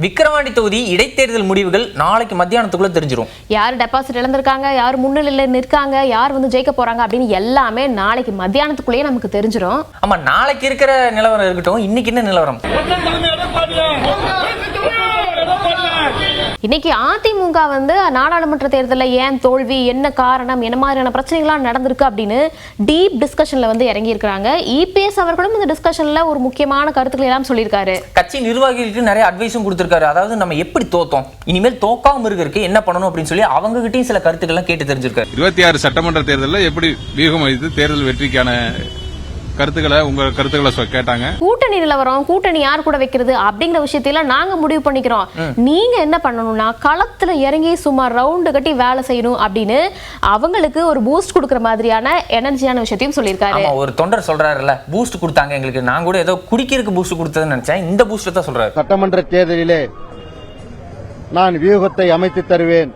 விக்கிரவாண்டி தொகுதி இடைத்தேர்தல் முடிவுகள் நாளைக்கு மத்தியானத்துக்குள்ள தெரிஞ்சிரும். யார் டெபாசிட் இழந்திருக்காங்க, யார் முன்னிலையில் நிற்காங்க, யார் வந்து ஜெயிக்க போறாங்க அப்படின்னு எல்லாமே நாளைக்கு மத்தியானத்துக்குள்ளேயே நமக்கு தெரிஞ்சிடும். ஆமா, நாளைக்கு இருக்கிற நிலவரம் இருக்கட்டும், இன்னைக்கு என்ன நிலவரம்? இன்னைக்கு அதிமுக வந்து நாடாளுமன்ற தேர்தலில் ஏன் தோல்வி, என்ன காரணம், என்ன மாதிரியான பிரச்சனைகள்லாம் நடந்திருக்கு அப்படின்னு டீப் டிஸ்கஷன்ல வந்து இறங்கி இருக்காங்க. இபிஎஸ் அவர்களும் இந்த டிஸ்கஷன்ல ஒரு முக்கியமான கருத்துக்கள் எல்லாம் சொல்லியிருக்காரு. கட்சி நிர்வாகிகளுக்கு நிறைய அட்வைஸும் கொடுத்திருக்காரு. அதாவது நம்ம எப்படி தோத்தோம், இனிமேல் தோக்காம இருக்கிறதுக்கு என்ன பண்ணணும் அப்படின்னு சொல்லி அவங்க கிட்டயும் சில கருத்துக்கள்லாம் கேட்டு தெரிஞ்சிருக்காரு. 26 சட்டமன்ற தேர்தலில் எப்படி வியூகம் அளித்து தேர்தல் வெற்றிக்கான உங்க கருத்துக்களை கேட்டாங்க. கூட்டணி நிலவரம், கூட்டணி யார் கூட வைக்கிறது அப்படிங்கிற விஷயத்தில நாங்க முடிவு பண்ணிக்கிறோம். நீங்க என்ன பண்ணணும்னா களத்துல இறங்கி சும்மா ரவுண்டு கட்டி வேலை செய்யணும் அப்படின்னு அவங்களுக்கு ஒரு பூஸ்ட் கொடுக்கிற மாதிரியான எனர்ஜியான விஷயத்தையும் சொல்லியிருக்காரு. ஒரு தொண்டர் சொல்றாருல்ல, பூஸ்ட் கொடுத்தாங்க எங்களுக்கு, நான் கூட ஏதோ குடிக்கிறதுக்கு பூஸ்ட் கொடுத்ததுன்னு நினைச்சேன். இந்த பூஸ்ட் தான் சொல்றாரு. சட்டமன்ற தேர்தலிலே நான் வியூகத்தை அமைத்து தருவேன்.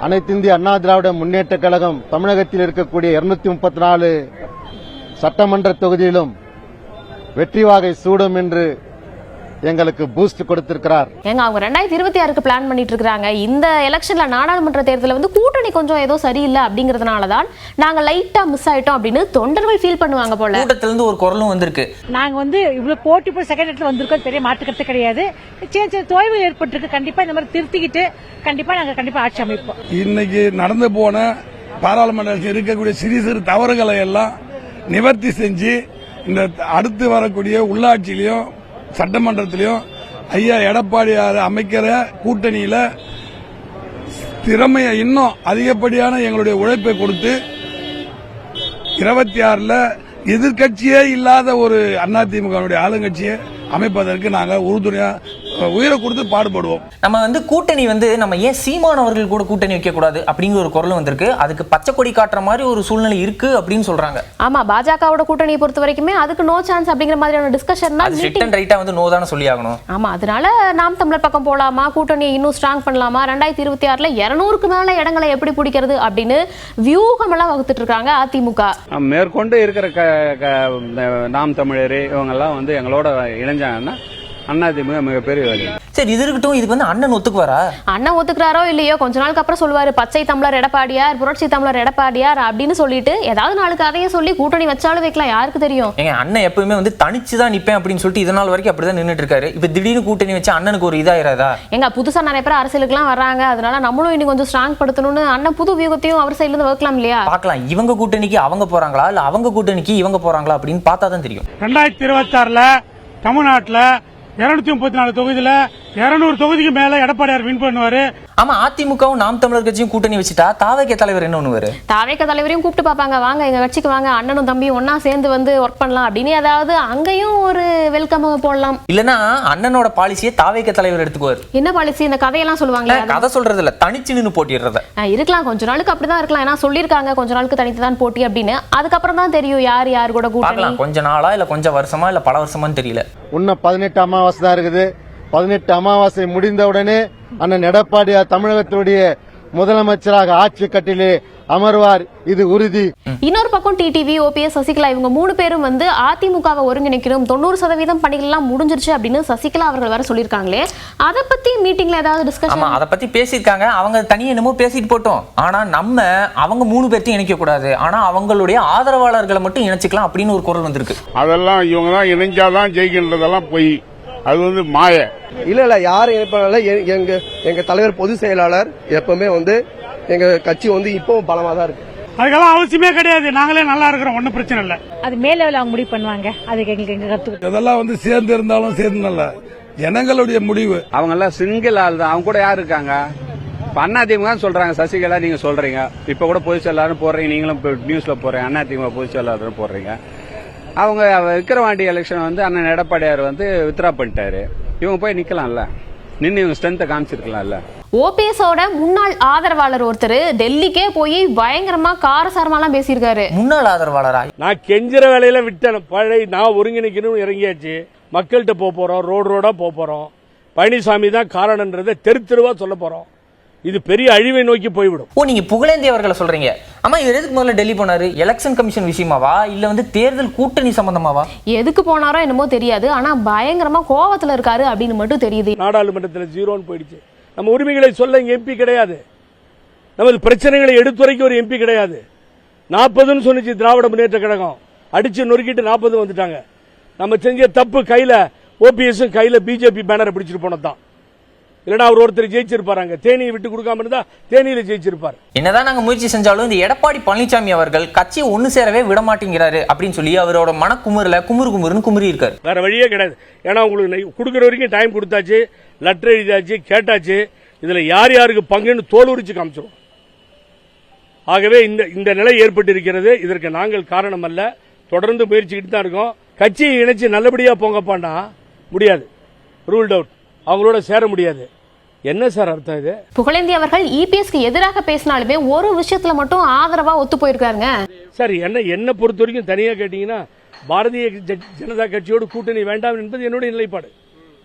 அனைத்து இந்திய அண்ணா திராவிட முன்னேற்ற கழகம் தமிழகத்தில் இருக்கக்கூடிய 234 சட்டமன்ற தொகுதியிலும் வெற்றி வாகை சூடும் என்று எங்களுக்கு பூஸ்ட் கொடுத்திருக்கிறார். அவங்க 2026க்கு பிளான் பண்ணிட்டு இருக்காங்க. இந்த எலெக்ஷன்ல நாடாளுமன்ற தேர்தலில் வந்து கூட்டணி கொஞ்சம் ஏதோ சரியில்லை அப்படிங்கறதுனால தான் நாங்க லைட்டா மிஸ் ஆயிட்டோம் அப்படின்னு தொண்டர்கள் ஃபீல் பண்ணுவாங்க போல. கூட்டத்துல இருந்து ஒரு குரலும் வந்திருக்கு. நாங்க வந்து இவ்வளவு போட்டி போய் செகண்ட் இடத்துல வந்திருக்கோம், பெரிய மாற்றுக்கருத்து கிடையாது. சின்ன தொய்வு ஏற்பட்டிருக்கு. கண்டிப்பா இந்த மாதிரி திருத்திக்கிட்டு கண்டிப்பா ஆட்சி அமைப்போம். இன்னைக்கு நடந்து போன பாராளுமன்றத்தில் இருக்கக்கூடிய சிறு சிறு தவறுகளை எல்லாம் நிவர்த்தி செஞ்சு இந்த அடுத்து வரக்கூடிய உள்ளாட்சியிலையும் சட்டமன்றத்திலையும் ஐயா எடப்பாடியார் அமைக்கிற கூட்டணியில திறமையை இன்னும் அதிகப்படியான எங்களுடைய உழைப்பை கொடுத்து 26ல எதிர்கட்சியே இல்லாத ஒரு அதிமுக ஆளுங்கட்சியை அமைப்பதற்கு நாங்கள் உறுதுணையா உயிரை கொடுத்து பாடுபடுவோம். நம்ம வந்து கூட்டணி வந்து நம்ம ஏன் சீமானவர்கள் கூட கூட்டணி வைக்க கூடாது அப்படிங்கிற ஒரு குரல் வந்திருக்கு. அதுக்கு பச்சை கொடி காட்டுற மாதிரி ஒரு சூழ்நிலை இருக்கு அப்படின்னு சொல்றாங்க. ஆமா, பாஜகவோட கூட்டணியை பொறுத்த வரைக்குமே அதுக்கு நோ சான்ஸ் அப்படிங்கிற மாதிரியான டிஸ்கஷன் தான். ரிட் அண்ட் ரைட்டா வந்து நோ தான சொல்லி ஆகணும். ஆமா, அதனால நாம் தமிழர் பக்கம் போலாமா, கூட்டணியை இன்னும் ஸ்ட்ராங் பண்ணலாமா, 2026ல 200க்கு மேல இடங்களை எப்படி பிடிக்கிறது அப்படின்னு வியூகம் எல்லாம் வகுத்துட்டு இருக்காங்க அதிமுக. மேற்கொண்டு இருக்கிற நாம் தமிழர் இவங்க எல்லாம் வந்து எங்களோட இணைஞ்சாங்கன்னா அதிமுக மிகப்பெரிய வழி. சரி, இது இருக்கட்டும். இதுக்கு வந்து அண்ணன் ஒத்துக்குவாரா? அண்ணன் ஒத்துக்கிறாரோ இல்லையோ கொஞ்ச நாளுக்கு அப்புறம் சொல்லுவாரு பச்சை தமிழர் எடப்பாடியார், புரட்சி தமிழர் எடப்பாடியார் அப்படின்னு சொல்லிட்டு ஏதாவது நாளுக்கு அதையே சொல்லி கூட்டணி வச்சாலும் வைக்கலாம், யாருக்கு தெரியும். எங்க அண்ணன் எப்பவுமே வந்து தனிச்சுதான் நிப்பேன் அப்படின்னு சொல்லிட்டு இதனால் வரைக்கும் அப்படிதான் நின்றுட்டு இருக்காரு. இப்ப திடீர்னு கூட்டணி வச்சு அண்ணனுக்கு ஒரு இதாயிராதா? எங்க புதுசா நிறைய பேர் அரசியலுக்குலாம் வர்றாங்க, அதனால நம்மளும் இன்னும் கொஞ்சம் ஸ்ட்ராங் படுத்தணும்னு அண்ணன் புது வியூகத்தையும் அவர் சைட்ல இருந்து வகுக்கலாம் இல்லையா? பார்க்கலாம், இவங்க கூட்டணிக்கு அவங்க போறாங்களா இல்ல அவங்க கூட்டணிக்கு இவங்க போறாங்களா அப்படின்னு பார்த்தா தான் தெரியும். 2026ல தமிழ்நாட்டுல 234 தொகுதியில 200 தொகுதிக்கு மேல எடப்பாடியார் வின் பண்ணுவாரு. ஆமா, அதிமுகவும் நாம் தமிழர் கட்சியும் கூட்டணி வச்சுட்டா தாவேக தலைவர் என்ன பண்ணுவாரு? தாவேக தலைவரையும் கூப்பிட்டு பாப்பாங்க, வாங்க எங்க கட்சிக்கு வாங்க, அண்ணனும் தம்பியும் ஒன்னா சேர்ந்து வந்து ஒர்க் பண்ணலாம் அப்படின்னு ஏதாவது அங்கேயும் ஒரு வெல்கம் போடலாம். இல்லனா அண்ணனோட பாலிசியை தாவேக தலைவர் எடுத்துக்குவார். என்ன பாலிசி? இந்த கதையெல்லாம் சொல்லுவாங்க. கதை சொல்றது இல்ல, தனிச்சு நின்னு போட்டிடுறத இருக்கலாம். கொஞ்ச நாளுக்கு அப்படிதான் இருக்கலாம். ஏன்னா சொல்லியிருக்காங்க கொஞ்ச நாளுக்கு தனித்து தான் போட்டி அப்படின்னு. அதுக்கப்புறம் தான் தெரியும் யார் யார் கூட கூட்டணி. கொஞ்ச நாளா இல்ல கொஞ்சம் வருஷமா இல்ல பல வருஷமான்னு தெரியல. இன்னும் 18 அமாவாசை தான் இருக்குது. 18 அமாவாசை முடிந்தவுடனே அண்ணன் எடப்பாடியார் தமிழகத்துடைய முதலமைச்சராக ஆட்சி கட்டிலே அமர்வார், இது உறுதி. இன்னொரு பக்கம் டிடிவி, ஓபிஎஸ், சசிகலா இவங்க 3 பேரும் வந்து அதிமுகவை ஒருங்கிணைக்கணும், 90% பணிகள் எல்லாம் முடிஞ்சிருச்சு அப்படின்னு சசிகலா அவர்கள் வர சொல்லியிருக்காங்களே, அதை பத்தி மீட்டிங்ல ஏதாவது டிஸ்கஷன்? அதை பத்தி பேசியிருக்காங்க. அவங்க தனியா என்னமோ பேசிட்டு போட்டோம். ஆனா நம்ம அவங்க 3 பேர்த்தையும் இணைக்க கூடாது, ஆனா அவங்களுடைய ஆதரவாளர்களை மட்டும் இணைச்சிக்கலாம் அப்படின்னு ஒரு குரல் வந்திருக்கு. அதெல்லாம் இவங்க தான் இணைஞ்சாதான் ஜெயிக்கின்றதெல்லாம் போய் அது வந்து மாய. இல்ல யாரும் இணைப்பாளர் எங்க தலைவர் பொதுச் செயலாளர் எப்பவுமே வந்து எங்க கட்சி வந்து இப்பவும் பலமா தான் இருக்கு. அதுக்கெல்லாம் அவசியமே கிடையாது, நாங்களே நல்லா இருக்கிறோம், ஒன்னும் பிரச்சனை இல்ல. அது மேல அவங்க முடிவு பண்ணுவாங்க, அதுக்கு எங்க கருத்து. அதெல்லாம் வந்து சேர்ந்து இருந்தாலும் சேர்ந்து நல்ல ஜனங்களுடைய முடிவு. அவங்க எல்லாம் சிங்கிள் ஆள் தான். அவங்க கூட யாரு இருக்காங்க? அதிமுக சொல்றாங்க, சசிகலா நீங்க சொல்றீங்க, இப்ப கூட பொதுச் செயலாளர் போடுறீங்க, நீங்களும் நியூஸ்ல போறீங்க அதிமுக பொதுச் செயலாளர் போடுறீங்க. அவங்க விக்கிரவாண்டி எலெக்ஷன் வந்து அண்ணன் எடப்பாடியார் வந்து வித்ரா பண்ணிட்டாரு, இவங்க போய் நிக்கலாம்ல, நின்று இவங்க ஸ்ட்ரென்த்தை காமிச்சிருக்கலாம்ல. ஓபிஎஸோட முன்னாள் ஆதரவாளர் ஒருத்தர் டெல்லிக்கே போய் பயங்கரமா காரசாரமாலாம் பேசியிருக்காரு. முன்னாள் ஆதரவாளரா? நான் கெஞ்சிற வேலையில விட்டேன், பழைய நான் ஒருங்கிணைக்கணும் இறங்கியாச்சு, மக்கள்கிட்ட போறோம், ரோடு ரோடா போறோம், பழனிசாமி தான் காரணன்றதை தெரு தெருவா சொல்ல போறோம். இது பெரிய அழிவை நோக்கி போய்விடும். ஓ, நீங்க புகழேந்தி அவர்களை சொல்றீங்க. ஆமா, இவர் எதுக்கு முதல்ல டெல்லி போனாரு? எலெக்ஷன் கமிஷன் விஷயமாவா இல்ல வந்து தேர்தல் கூட்டணி சம்பந்தமாவா? எதுக்கு போனாரோ என்னமோ தெரியாது, ஆனா பயங்கரமா கோவத்துல இருக்காரு அப்படின்னு மட்டும் தெரியுது. நாடாளுமன்றத்தில் 0ன்னு போயிடுச்சு. நம்ம உரிமைகளை சொல்ல இங்க எம்பி கிடையாது, நமது பிரச்சனைகளை எடுத்துரைக்க ஒரு எம்பி கிடையாது. 40ன்னு சொன்னிச்சு திராவிட முன்னேற்ற கழகம், அடிச்சு நொறுக்கிட்டு 40 வந்துட்டாங்க. நம்ம செஞ்ச தப்பு கையில ஓபிஎஸ் கையில பிஜேபி பேனரை பிடிச்சிட்டு போனதான். இல்லனா அவர் ஒருத்தர் ஜெயிச்சிருப்பாங்க. தேனியை விட்டு கொடுக்காம இருந்தா தேனியில ஜெயிச்சிருப்பார். என்னதான் நாங்க முயற்சி செஞ்சாலும் இந்த எடப்பாடி பழனிசாமி அவர்கள் கட்சியை ஒண்ணு சேரவே விட மாட்டேங்கிறாரு அப்படின்னு சொல்லி அவரோட மனக்குமுறல குமுறுன்னு குமுறி இருக்காரு. வேற வழியே கிடையாது. ஏன்னா உங்களுக்கு கொடுக்குற வரைக்கும் டைம் கொடுத்தாச்சு, லெட்டர் எழுதியாச்சு, கேட்டாச்சு. இதுல யார் யாருக்கு பங்குன்னு தோல் உரிச்சு காமிச்சிடும். ஆகவே இந்த நிலை ஏற்பட்டிருக்கிறது. இதற்கு நாங்கள் காரணம் அல்ல, தொடர்ந்து முயற்சிக்கிட்டு தான் இருக்கோம். கட்சியை இணைச்சு நல்லபடியா போங்கப்பான்னா முடியாது, ரூல்ட் அவுட், அவங்களோட சேர முடியாது. என்ன சார் அர்த்தம் இது? புகழேந்தி அவர்கள் இபிஎஸ்க்கு எதிராக பேசினாலுமே ஒரு விஷயத்துல மட்டும் ஆதரவா ஒத்து போயிருக்காருங்க. சார் என்ன பொறுத்த வரைக்கும் தனியா கேட்டீங்கன்னா பாரதிய ஜனதா கட்சியோடு கூட்டணி வேண்டாம் என்பது என்னுடைய நிலைப்பாடு.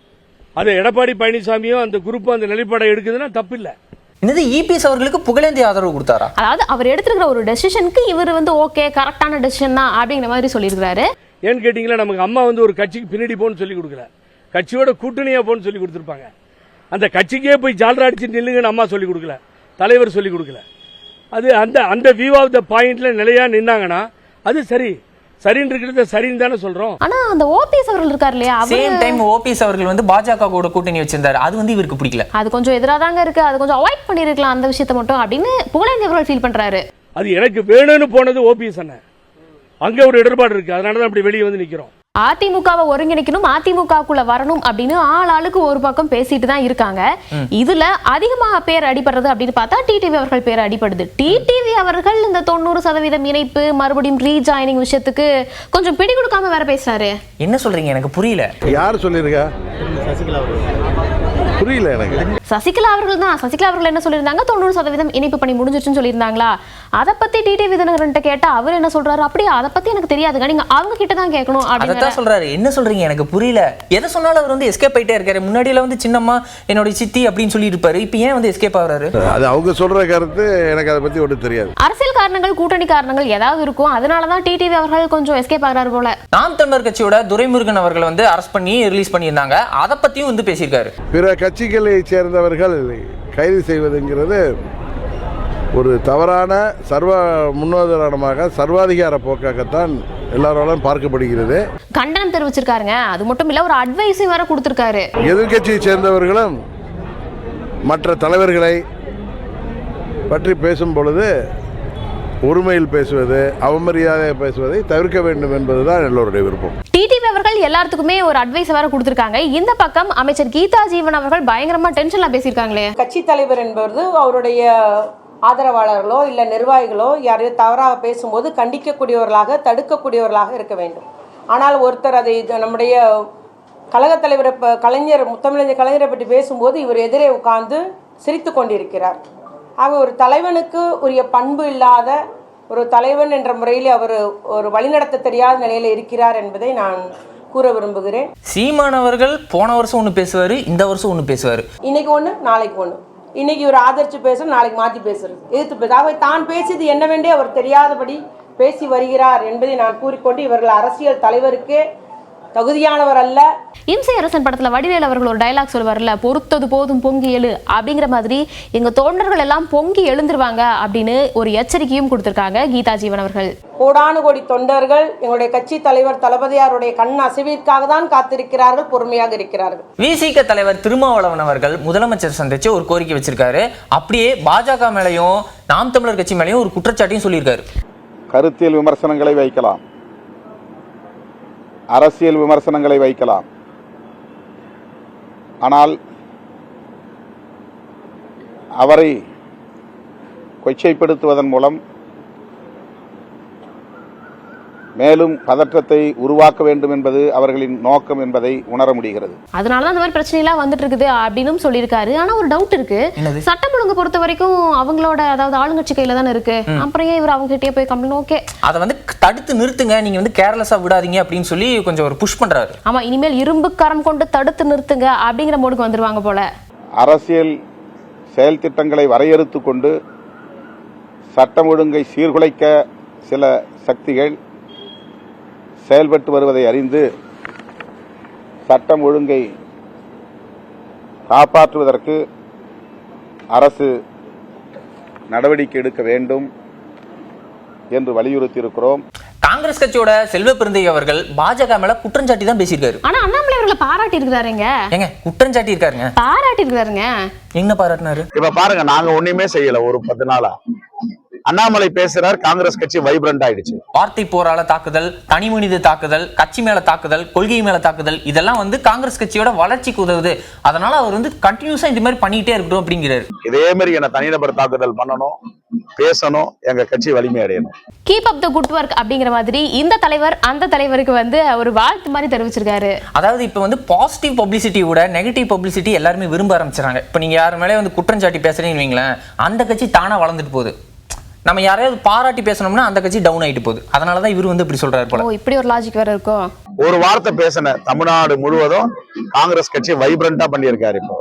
அது எடப்பாடி பழனிசாமியும் அந்த குரூப்பும் அந்த நிலைப்பாடை எடுக்குதுன்னா தப்பு இல்லை. என்னது, இபிஎஸ் அவர்களுக்கு புகழேந்தி ஆதரவு கொடுத்தாரா? அதாவது அவர் எடுத்துக்கிற ஒரு டெசிஷனுக்கு இவர் வந்து ஓகே கரெக்டான டெசிஷன் தான் அப்படிங்கிற மாதிரி சொல்லியிருக்காரு. ஏன்னு கேட்டீங்களா, நமக்கு அம்மா வந்து ஒரு கட்சிக்கு பின்னாடி போன்னு சொல்லி கொடுக்கல, கட்சியோட கூட்டணியா போன்னு சொல்லி கொடுத்துருப்பாங்க. அந்த கட்சிக்கே போய் ஜால்ரா அடிச்சு நில்லுங்கன்னு அம்மா சொல்லி கொடுக்கல, தலைவர் சொல்லி கொடுக்கல. அது அந்த வியூ ஆஃப் த பாயிண்ட்ல நிலையா நின்னாங்கன்னா அது சரின்னு இருக்கிறத சரின்னு தானே சொல்றோம். ஆனா அந்த ஓபிஎஸ் அவர்கள் இருக்காரு இல்லையா, சேம் டைம் ஓபிஎஸ் அவர்கள் வந்து பாஜக கூட கூட்டணி வச்சிருந்தாரு, அது வந்து இவருக்கு பிடிக்கல. அது கொஞ்சம் எதிராதாங்க இருக்கு, அது கொஞ்சம் அவாய்ட் பண்ணிருக்கலாம் அந்த விஷயத்தை மட்டும் அப்படின்னு புகழேந்தி அவர்கள் ஃபீல் பண்றாரு. அது எனக்கு வேணும்னு போனது ஓபிஎஸ் அண்ணன், அங்க ஒரு இடர்பாடு இருக்கு, அதனாலதான் அப்படி வெளியே வந்து நிக்கிறோம். அதிமுகவை ஒருங்கிணைக்கணும், அதிமுகக்குள்ள வரணும் அப்படின்னு ஆளுக்கு ஒரு பக்கம் பேசிட்டு தான் இருக்காங்க. இதுல அதிகமாக பேர் அடிபடுறது அப்படின்னு பார்த்தா டிடிவி அவர்கள் பேர் அடிபடுது. டிடிவி அவர்கள் இந்த 90% இணைப்பு மறுபடியும் ரீஜாயினிங் விஷயத்துக்கு கொஞ்சம் பிடி கொடுக்காம வேற பேசுறாரு. என்ன சொல்றீங்க, எனக்கு புரியல. யார் சொல்லிருக்கா? புரியல எனக்கு. சசிகலா அவர்கள் தான். சசிகலா அவர்கள் என்ன சொல்லியிருந்தாங்க, 90% இணைப்பு பணி முடிஞ்சிருச்சுன்னு சொல்லியிருந்தாங்களா. அதை பத்தி டிடிவி தினகரன் கேட்டா அவர் என்ன சொல்றாரு, அப்படியே அதை பத்தி எனக்கு தெரியாதுங்க, நீங்க அவங்க கிட்ட தான் கேட்கணும் அப்படின்னு சொல்றாரு. என்ன சொல்றீங்க, எனக்கு புரியல. எதை சொன்னாலும் அவர் வந்து எஸ்கேப் ஆயிட்டே இருக்காரு. முன்னாடியில வந்து சின்னம்மா என்னோட சித்தி அப்படின்னு சொல்லி இருப்பாரு, இப்ப ஏன் வந்து எஸ்கேப் ஆகுறாரு? அது அவங்க சொல்ற கருத்து, எனக்கு அதை பத்தி ஒன்றும் தெரியாது. அரசியல் காரணங்கள் கூட்டணி காரணங்கள் ஏதாவது இருக்கும், அதனாலதான் டிடிவி அவர்கள் கொஞ்சம் எஸ்கேப் ஆகிறாரு போல. நாம் தமிழர் கட்சியோட துரைமுருகன் அவர்கள் வந்து அரெஸ்ட் பண்ணி ரிலீஸ் பண்ணியிருந்தாங்க, அதை பத்தியும் வந்து பேசியிருக்காரு. பிற கட்சிகளை சேர்ந்தவர்கள் கைது செய்வதுங்கிறது ஒரு தவறான முன்னுதாரணமாக சர்வாதிகார போக்காகத்தான் எல்லாராலும் பார்க்கப்படுகிறது. கண்டனம் தெரிவிச்சிருக்காருங்க. அது மட்டும் இல்ல, ஒரு அட்வைஸும் வேற கொடுத்திருக்காரு. எதிர்கட்சியை சேர்ந்தவர்களும் மற்ற தலைவர்களை பற்றி பேசும் பொழுது ஒருமையில் பேசுவது, அவமரியாதையை பேசுவதை தவிர்க்க வேண்டும் என்பதுதான் எல்லோருடைய விருப்பம். டிடிவி அவர்கள் எல்லாத்துக்குமே ஒரு அட்வைஸ் வேற கொடுத்திருக்காங்க. இந்த பக்கம் அமைச்சர் கீதா ஜீவன் அவர்கள் பயங்கரமா டென்ஷன்ல பேசியிருக்காங்களே. கட்சி தலைவர் என்பது அவருடைய ஆதரவாளர்களோ இல்ல நிர்வாகிகளோ யாரையும் தவறாக பேசும்போது கண்டிக்கக்கூடியவர்களாக தடுக்கக்கூடியவர்களாக இருக்க வேண்டும். ஆனால் ஒருத்தர் அதை நம்முடைய கழக தலைவர் கலைஞர் முத்தமிழஞ்சர் கலைஞரை பற்றி பேசும்போது இவர் எதிரே உட்கார்ந்து சிரித்து கொண்டிருக்கிறார். ஆக ஒரு தலைவனுக்கு உரிய பண்பு இல்லாத ஒரு தலைவன் என்ற முறையில் அவர் ஒரு வழிநடத்த தெரியாத நிலையில் இருக்கிறார் என்பதை நான் கூற விரும்புகிறேன். சீமானவர்கள் போன வருஷம் ஒன்று பேசுவாரு, இந்த வருஷம் ஒன்று பேசுவாரு. இன்னைக்கு ஒன்று நாளைக்கு ஒன்று. இன்னைக்கு இவர் ஆதரிச்சு பேசுறது, நாளைக்கு மாற்றி பேசுறது, எதிர்த்து பேசுறது. தான் பேசியது என்னவென்றே அவர் தெரியாதபடி பேசி வருகிறார் என்பதை நான் கூறிக்கொண்டு இவர்கள் அரசியல் தலைவருக்கே தகுதியானவர் அல்ல. இம்சை அரசன் படத்துல வடிவேல் அவர்கள் ஒரு டயலாக் சொல்வார்ல, பொறுத்தது போதும் பொங்கி எழு அப்படிங்கிற மாதிரி எங்க தொண்டர்கள் எல்லாம் பொங்கி எழுந்துருவாங்க அப்படின்னு ஒரு எச்சரிக்கையும் கொடுத்திருக்காங்க கீதா ஜீவன் அவர்கள். கோடானு கோடி தொண்டர்கள் எங்களுடைய கட்சி தலைவர் தளபதியாருடைய கண் அசைவிற்காக தான் காத்திருக்கிறார்கள், பொறுமையாக இருக்கிறார்கள். விசிக தலைவர் திருமாவளவன் அவர்கள் முதலமைச்சர் சந்திச்சு ஒரு கோரிக்கை வச்சிருக்காரு. அப்படியே பாஜக மேலையும் நாம் தமிழர் கட்சி மேலையும் ஒரு குற்றச்சாட்டையும் சொல்லியிருக்காரு. கருத்தியல் விமர்சனங்களை வைக்கலாம், அரசியல் விமர்சனங்களை வைக்கலாம், ஆனால் அவரை கொச்சைப்படுத்துவதன் மூலம் மேலும் பதற்றத்தை உருவாக்க வேண்டும் என்பது அவர்களின் நோக்கம் என்பதை உணர முடிகிறது. அதனாலதான் இந்த மாதிரி பிரச்சனை எல்லாம் வந்துட்டு இருக்குது அப்படின்னு சொல்லியிருக்காரு. ஆனா ஒரு டவுட் இருக்கு, சட்டம் ஒழுங்கு பொறுத்த வரைக்கும் அவங்களோட அதாவது ஆளுங்கட்சி கையில தானே இருக்கு, அப்புறம் ஏன் இவர் அவங்க கிட்டே போய் கம்ப்ளைண்ட் ஓகே அதை வந்து தடுத்து நிறுத்துங்க, நீங்க வந்து கேர்லெஸ்ஸா விடாதீங்க அப்படின்னு சொல்லி கொஞ்சம் ஒரு புஷ் பண்றாரு. ஆமா, இனிமேல் இரும்பு கரம் கொண்டு தடுத்து நிறுத்துங்க அப்படிங்கிற மோடுக்கு வந்துருவாங்க போல. அரசியல் செயல் திட்டங்களை வரையறுத்து கொண்டு சட்டம் ஒழுங்கை சீர்குலைக்க சில சக்திகள் செயல்பட்டு வருவதை அறிந்து சட்டம் ஒழுங்கை காப்பாற்றுவதற்கு அரசு நடவடிக்கை எடுக்க வேண்டும் என்று வலியுறுத்தியிருக்கிறோம். காங்கிரஸ் கட்சியோட செல்வ பெருந்தை அவர்கள் பாஜக மேல குற்றஞ்சாட்டி தான் பேசியிருக்காரு. ஆனா அண்ணாமலை அவர்களை பாராட்டி இருக்கிறாருங்க. ஏங்க குற்றஞ்சாட்டி இருக்காருங்க, பாராட்டி இருக்கிறாருங்க. என்ன பாராட்டினாரு? இப்ப பாருங்க, நாங்க ஒண்ணுமே செய்யல. ஒரு 10 நாளா அண்ணாமலை பேசுறார், காங்கிரஸ் கட்சி வைப்ரண்ட் ஆயிடுச்சு. வார்த்தை போரால தாக்குதல், தனி மனித தாக்குதல், கட்சி மேல தாக்குதல், கொள்கை மேல தாக்குதல், இதெல்லாம் காங்கிரஸ் கட்சியோட வளர்ச்சிக்கு உதவுது. அதனால அவர் கண்டினியூஸா இந்த மாதிரி பண்ணிட்டே இருக்கட்டும் அப்படிங்கிறாரு. இதே மாதிரி என்ன தனிநபர் தாக்குதல் பண்ணணும், பேசணும், எங்க கட்சி வலிமை அடையணும். Keep up the good work அப்படிங்கிற மாதிரி இந்த தலைவர் அந்த தலைவருக்கு ஒரு வாழ்த்து மாதிரி தெரிவிச்சிருக்காரு. அதாவது இப்ப பாசிட்டிவ் பப்ளிசிட்டி விட நெகட்டிவ் பப்ளிசிட்டி எல்லாருமே விரும்ப ஆரம்பிச்சாங்க. இப்ப நீங்க யாரு மேலே குற்றஞ்சாட்டி பேசுறீங்கன்னு வைங்களேன், அந்த கட்சி தானா வளர்ந்துட்டு போகுது. நம்ம யாரையாவது பாராட்டி பேசணும்னா அந்த கட்சி டவுன் ஆயிட்டு போகுது. அதனாலதான் இவரு இப்படி சொல்றாரு போல. இப்படி ஒரு லாஜிக் வேற இருக்கும். ஒரு வார்த்தை பேசின தமிழ்நாடு முழுவதும் காங்கிரஸ் கட்சி வைப்ரண்டா பண்ணியிருக்காரு. இப்போ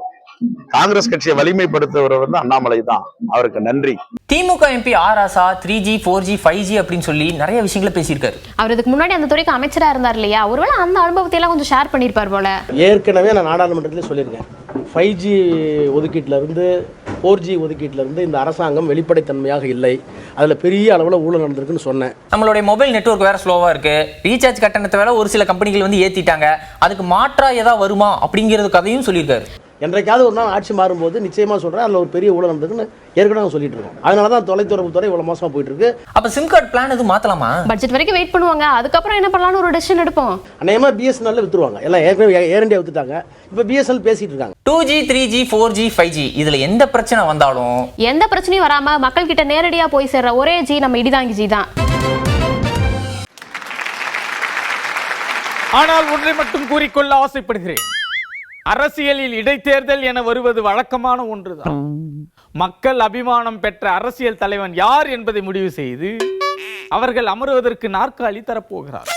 காங்கிரஸ் கட்சியை வலிமைப்படுத்துவர் அண்ணாமலை தான். அவருக்கு நன்றி. திமுக MP A. Raja 3G 4G 5G அப்படின்னு சொல்லி நிறைய விஷயங்களை பேசியிருக்காரு. அவர் இதுக்கு முன்னாடி அந்த துறைக்கு அமைச்சரா இருந்தார் இல்லையா, ஒருவேளை அந்த அனுபவத்தை எல்லாம் கொஞ்சம் ஷேர் பண்ணிருப்பார் போல. ஏற்கனவே நான் நாடாளுமன்றத்திலே சொல்லியிருக்கேன், 5G ஒதுக்கீட்டில இருந்து 4G ஒதுக்கீட்டில இருந்து இந்த அரசாங்கம் வெளிப்படைத்தன்மையாக இல்லை, அதுல பெரிய அளவுல ஊழல் நடந்திருக்குன்னு சொன்னேன். நம்மளுடைய மொபைல் நெட்வொர்க் வேற ஸ்லோவா இருக்கு, ரீசார்ஜ் கட்டணத்தை வேற ஒரு சில கம்பெனிகள் ஏத்திட்டாங்க, அதுக்கு மாற்றா ஏதாவது வருமா அப்படிங்கிறது கதையும் சொல்லியிருக்காரு. என்றைக்காவது ஒரு நாள் ஆட்சி மாறும்போது நிச்சயமா சொல்றேன், அதுல ஒரு பெரிய ஊழல் நடந்திருக்குன்னு ஏற்கனவே சொல்லிட்டு இருக்கோம். அதனாலதான் தொலைத்தொடர்பு துறை இவ்வளவு மோசமா போயிட்டு இருக்கு. அப்ப சிம் கார்டு பிளான் எதுவும் மாத்தலாமா? பட்ஜெட் வரைக்கும் வெயிட் பண்ணுவாங்க, அதுக்கப்புறம் என்ன பண்ணலாம்னு ஒரு டெசிஷன் எடுப்போம். அநேகமா BSNL வித்துருவாங்க, எல்லாம் ஏற்கனவே ஏர் இந்தியா வித்துட்டாங்க, இப்ப BSNL பேசிட்டு இருக்காங்க. 2G 3G 4G 5G இதுல எந்த பிரச்சனை வந்தாலும் எந்த பிரச்சனையும் வராம மக்கள் கிட்ட நேரடியா போய் சேர்ற ஒரே ஜி நம்ம இடிதாங்கி ஜி தான். ஆனால் ஒன்றை மட்டும் கூறிக்கொள்ள ஆசைப்படுகிறேன், அரசியலில் இடைத்தேர்தல் என வருவது வழக்கமான ஒன்றுதான். மக்கள் அபிமானம் பெற்ற அரசியல் தலைவன் யார் என்பதை முடிவு செய்து அவர்கள் அமருவதற்கு நாற்காலி தரப்போகிறார்.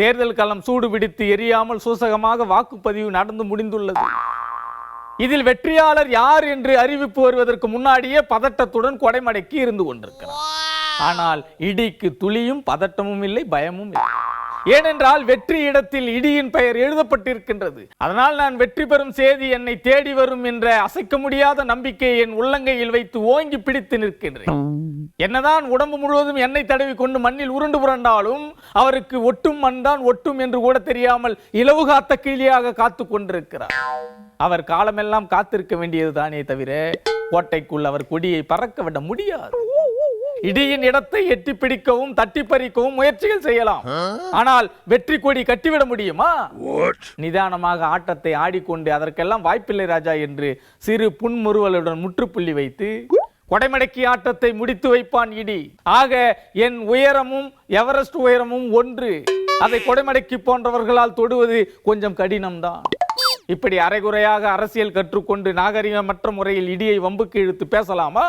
தேர்தல் களம் சூடு பிடித்து எரியாமல் சூசகமாக வாக்குப்பதிவு நடந்து முடிந்துள்ளது. இதில் வெற்றியாளர் யார் என்று அறிவிப்பு வருவதற்கு முன்னாடியே பதட்டத்துடன் கொடைமடைக்கு இருந்து கொண்டிருக்கிறார். ஆனால் இடிக்கு துளியும் பதட்டமும் இல்லை, பயமும் இல்லை. ஏனென்றால் வெற்றி இடத்தில் இடியின் பெயர் எழுதப்பட்டிருக்கின்றது. அதனால் நான் வெற்றி பெறும் செய்தி என்னை தேடி வரும் என்ற அசைக்க முடியாத நம்பிக்கையை என் உள்ளங்கையில் வைத்து ஓங்கி பிடித்து நிற்கின்றேன். என்னதான் உடம்பு முழுவதும் எண்ணெய் தடவி கொண்டு மண்ணில் உருண்டு புரண்டாலும் அவருக்கு ஒட்டும் மண் தான் ஒட்டும் என்று கூட தெரியாமல் இலவு காத்த கிளியாக காத்து கொண்டிருக்கிறார். அவர் காலமெல்லாம் காத்திருக்க வேண்டியதுதானே தவிர கோட்டைக்குள் அவர் கொடியை பறக்க விட முடியாது. இடியின் இடத்தை எட்டி பிடிக்கவும் தட்டி பறிக்கவும் முயற்சிகள் செய்யலாம், ஆனால் வெற்றி கொடி கட்டிவிட முடியுமா? நிதானமாக ஆட்டத்தை ஆடிக்கொண்டு அதற்கெல்லாம் வாய்ப்பில்லை ராஜா என்று சிறு புன்முறுவலுடன் முற்றுப்புள்ளி வைத்து கொடைமடக்கி ஆட்டத்தை முடித்து வைப்பான் இடி. ஆக என் உயரமும் எவரெஸ்ட் உயரமும் ஒன்று. அதை கொடைமடக்கி போன்றவர்களால் தொடுவது கொஞ்சம் கடினம்தான். இப்படி அரைகுறையாக அரசியல் கற்றுக்கொண்டு நாகரிகமற்ற முறையில் இடியை வம்புக்கு இழுத்து பேசலாமா?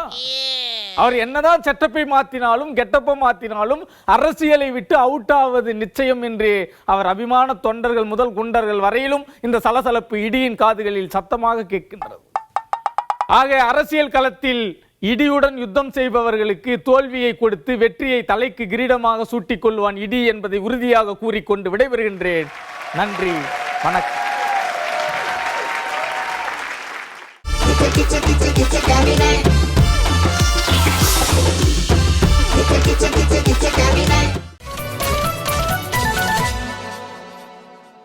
அவர் என்னதான் செட்டப்பை மாத்தினாலும் கெட்டப்பை மாத்தினாலும் அரசியலை விட்டு அவுட் ஆவது நிச்சயம் என்று அவர் அபிமான தொண்டர்கள் முதல் குண்டர்கள் வரையிலும் இந்த சலசலப்பு இடியின் காதுகளில் சத்தமாக கேட்கின்றது. ஆக அரசியல் களத்தில் இடியுடன் யுத்தம் செய்பவர்களுக்கு தோல்வியை கொடுத்து வெற்றியை தலைக்கு கிரீடமாக சூட்டிக் கொள்வான் இடி என்பதை உறுதியாக கூறிக்கொண்டு விடைபெறுகின்றேன். நன்றி, வணக்கம்.